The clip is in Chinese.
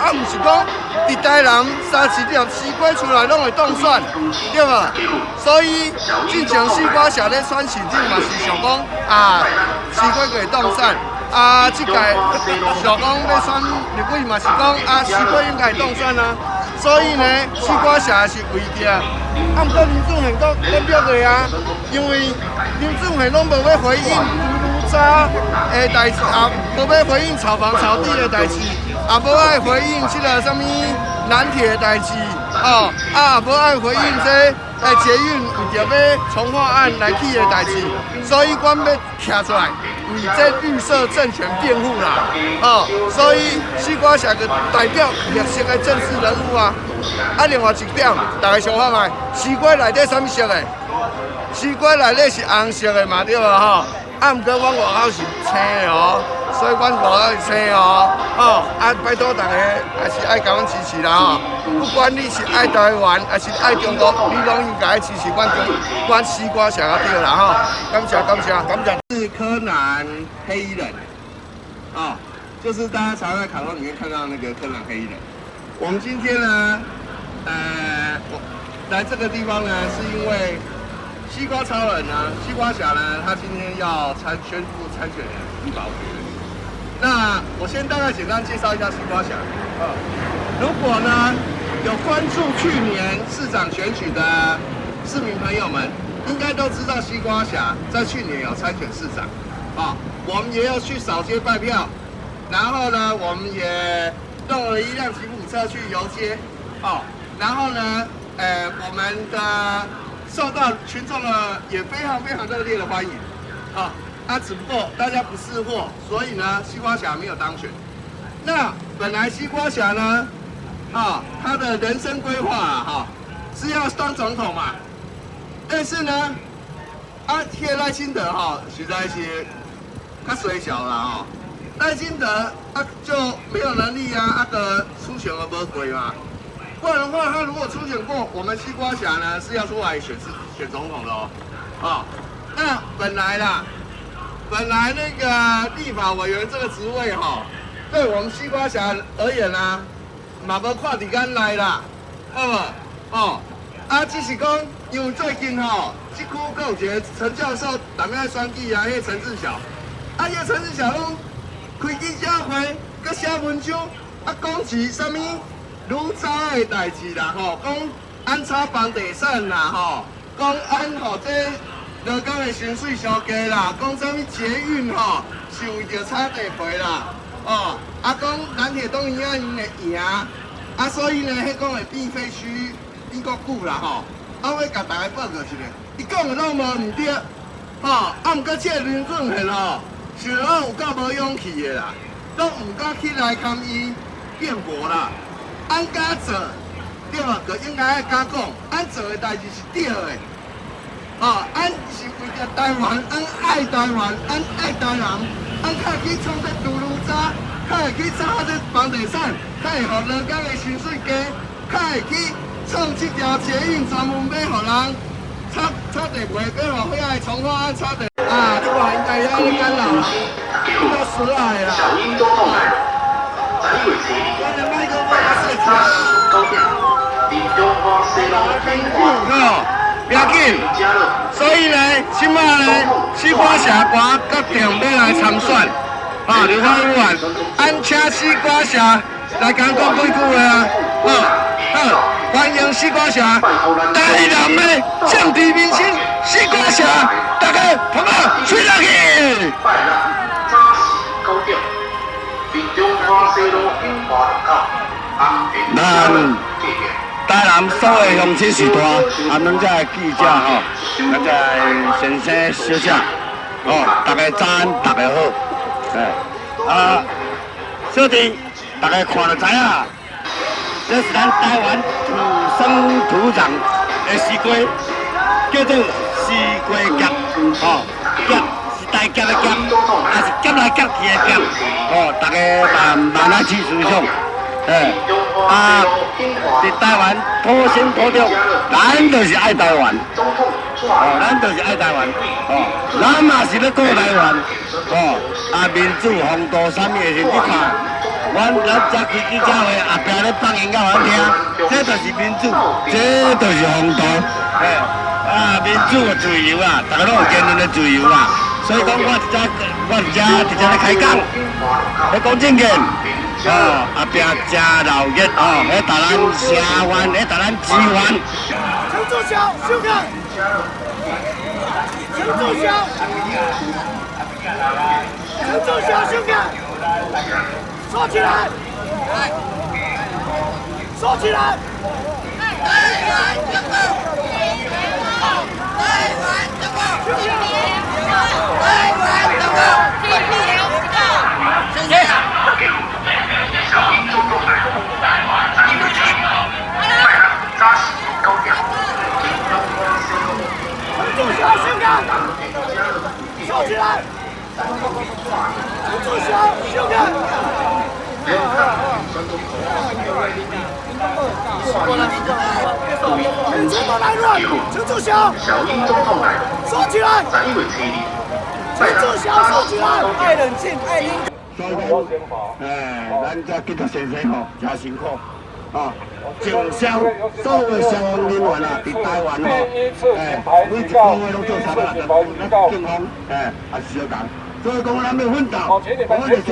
啊，毋是讲伫台南三市店西瓜出来拢会当选，对吧？所以进前西瓜社咧选市长嘛是想讲啊，西瓜会当选。啊，即届想讲要选立委嘛是讲啊，西瓜应该会当选啊。所以呢，西瓜社是为着，啊，毋过林俊宪讲表个啊，因为林俊宪拢无要回应卢渣的代志，啊，无要回应炒房炒地的代志，啊，无爱回应即个什么南铁的代志，哦，啊，无爱回应这捷运为着要重划案来起的代志，所以阮要徛出来。为这绿色政权辩护啦，哦，所以西瓜社个代表绿色的政治人物啊。啊，另外一点，大家想看卖，西瓜内底什么色的？西瓜内底是红色的嘛，对无吼？啊，毋过阮外口是青的哦，所以阮外口是青哦，哦，啊，拜托大家还是爱甲阮支持啦吼。不管你是爱台湾还是爱中国，你拢应该支持阮西瓜社啊对啦吼。感谢感谢感谢。是柯南黑衣人，啊，就是大家常在卡通里面看到那个柯南黑衣人。我们今天呢，我来这个地方呢，是因为西瓜超人呢，西瓜侠呢，他今天要宣布参选立法委员。那我先大概简单介绍一下西瓜侠。如果呢有关注去年市长选举的市民朋友们，应该都知道西瓜侠在去年有参选市长，啊，我们也要去扫街拜票，然后呢，我们也弄了一辆吉普车去游街，哦，然后呢，我们的受到群众的也非常非常热烈的欢迎，啊，只不过大家不识货，所以呢，西瓜侠没有当选。那本来西瓜侠呢，他的人生规划啊，是要当总统嘛。但是呢，迄赖清德实在是较衰小啦赖清德就没有能力个初选都无过嘛。不然的话，他如果初选过，我们西瓜侠呢是要出来选总统的哦。那本来那个立法委员这个职位对我们西瓜侠而言嘛无看伫眼内啦，好无？只是讲，因为最近这区阁有一个陈教授，南面选举迄个陈志晓，迄个陈志晓拢开记者会，佮写文章，讲是啥物卢渣的代志啦，讲安炒房地产啦，讲安这罗江的薪水上低啦，讲啥物捷运是为着炒地皮啦，讲南铁东营因会赢，所以呢，迄讲会变废墟。变够久啦我甲大家报告一下，伊讲的拢无毋对，毋过这个林俊宪是有够无勇气的啦，都毋敢起来抗议辩驳啦，敢做，对吧？就应该敢讲，做的代志是对的，是为着台湾，爱台湾，爱台南，较会去创这杜鲁渣，较会去炒这房地产，较会互人家的薪水低，较会去。创这条捷运专门要互人炒地皮，要互遐个从化安炒地。你看应该遐咧干扰啦，比较实在啦。小英中控台，陈伟奇，麦克风设计高调，李中华 C 龙天华，不要紧。所以呢，即摆呢，西瓜社歌决定要来参选，立法委员，请西瓜社来讲几句话好。欢迎西瓜社，台南的政治明星西瓜社，大家朋友吹落去。咱台南所有乡亲时代，咱这记者咱这先生小姐，大家早安，大家好，小弟，大家看就知影。这是咱台湾土生土长的西瓜，叫做西瓜夹，夹是大夹的夹，还是夹来夹去的夹，大家慢慢去思想，在台湾土生土长，咱就是爱台湾，咱就是爱台湾，咱嘛是要顾台湾，民主风度啥物的，你看。咱开记者会，后壁咧放音乐互咱听，这就是民主，这就是风度，民主的自由啊，大家拢有言论的自由啊。所以讲，我直接咧开讲，咧讲正经，后壁真闹热咧达咱社员，咧达咱资源。陈志祥，修改。陈志祥，陈志祥，修改。收起来，收起来。收起来！陈志祥，修改！民主党来乱，陈志祥，收起来！陈志祥，收起来！爱冷静，爱应。所以讲，咱这警察先生吼，真辛苦。警消所有的消防人员啊，伫台湾吼，每一个月拢做300人，咱警方也是相共。所以讲，咱要奋斗，我们就做